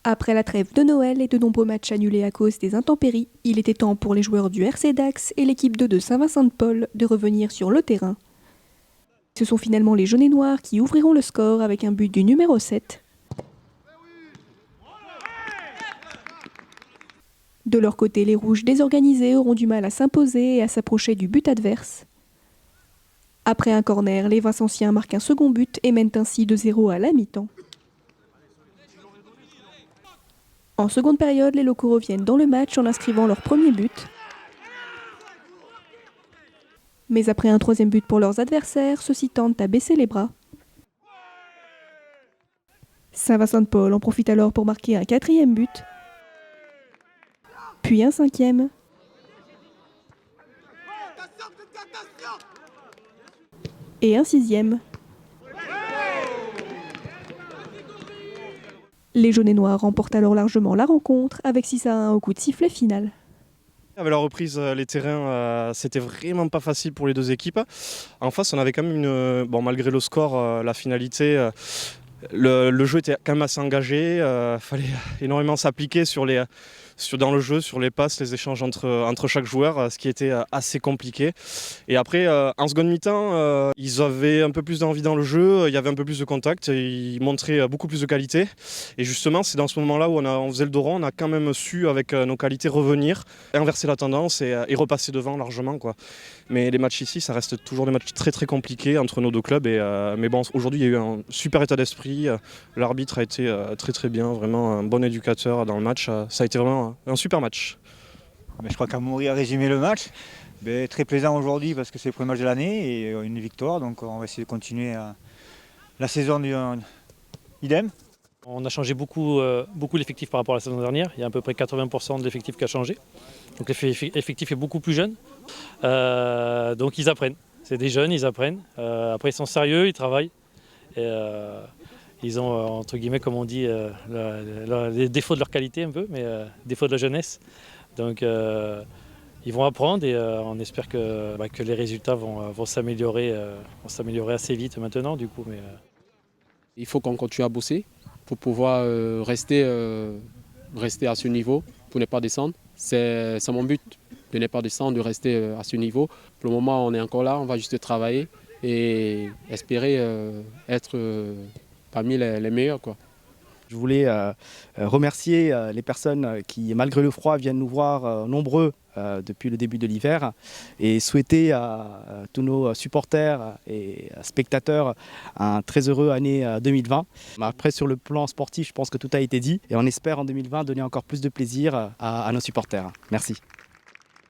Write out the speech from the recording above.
Après la trêve de Noël et de nombreux matchs annulés à cause des intempéries, il était temps pour les joueurs du RC Dax et l'équipe de Saint-Vincent-de-Paul de revenir sur le terrain. Ce sont finalement les jaunes et noirs qui ouvriront le score avec un but du numéro 7. De leur côté, les rouges désorganisés auront du mal à s'imposer et à s'approcher du but adverse. Après un corner, les Vincenciens marquent un second but et mènent ainsi 2-0 à la mi-temps. En seconde période, les locaux reviennent dans le match en inscrivant leur premier but. Mais après un troisième but pour leurs adversaires, ceux-ci tentent à baisser les bras. Saint-Vincent-de-Paul en profite alors pour marquer un quatrième but, puis un cinquième. Et un sixième. Les jaunes et noirs remportent alors largement la rencontre avec 6-1 au coup de sifflet final. Avec la reprise, les terrains, c'était vraiment pas facile pour les deux équipes. En face, on avait quand même malgré le score, la finalité, le jeu était quand même assez engagé. Fallait énormément s'appliquer dans le jeu, sur les passes, les échanges entre chaque joueur, ce qui était assez compliqué. Et après, en seconde mi-temps, ils avaient un peu plus d'envie dans le jeu, il y avait un peu plus de contact, ils montraient beaucoup plus de qualité. Et justement, c'est dans ce moment-là où on faisait le dos rond, on a quand même su, avec nos qualités, revenir, inverser la tendance et repasser devant largement, quoi. Mais les matchs ici, ça reste toujours des matchs très très compliqués entre nos deux clubs. Mais bon, aujourd'hui, il y a eu un super état d'esprit. L'arbitre a été très très bien, vraiment un bon éducateur dans le match. Ça a été vraiment un super match. Mais je crois qu'Amaury a résumé le match. Très plaisant aujourd'hui parce que c'est le premier match de l'année et une victoire. Donc on va essayer de continuer la saison idem. On a changé beaucoup l'effectif par rapport à la saison dernière. Il y a à peu près 80% de l'effectif qui a changé. Donc l'effectif est beaucoup plus jeune. Donc ils apprennent. C'est des jeunes, ils apprennent. Après ils sont sérieux, ils travaillent. Et, ils ont, entre guillemets, comme on dit, les défauts de leur qualité un peu, mais défauts de la jeunesse. Donc ils vont apprendre et on espère que les résultats vont s'améliorer assez vite maintenant du coup. Il faut qu'on continue à bosser pour pouvoir rester à ce niveau, pour ne pas descendre. C'est mon but, de ne pas descendre, de rester à ce niveau. Pour le moment, on est encore là, on va juste travailler et espérer être parmi les meilleurs, quoi. Je voulais remercier les personnes qui, malgré le froid, viennent nous voir nombreux depuis le début de l'hiver et souhaiter à tous nos supporters et spectateurs un très heureux année 2020. Après, sur le plan sportif, je pense que tout a été dit et on espère en 2020 donner encore plus de plaisir à nos supporters. Merci.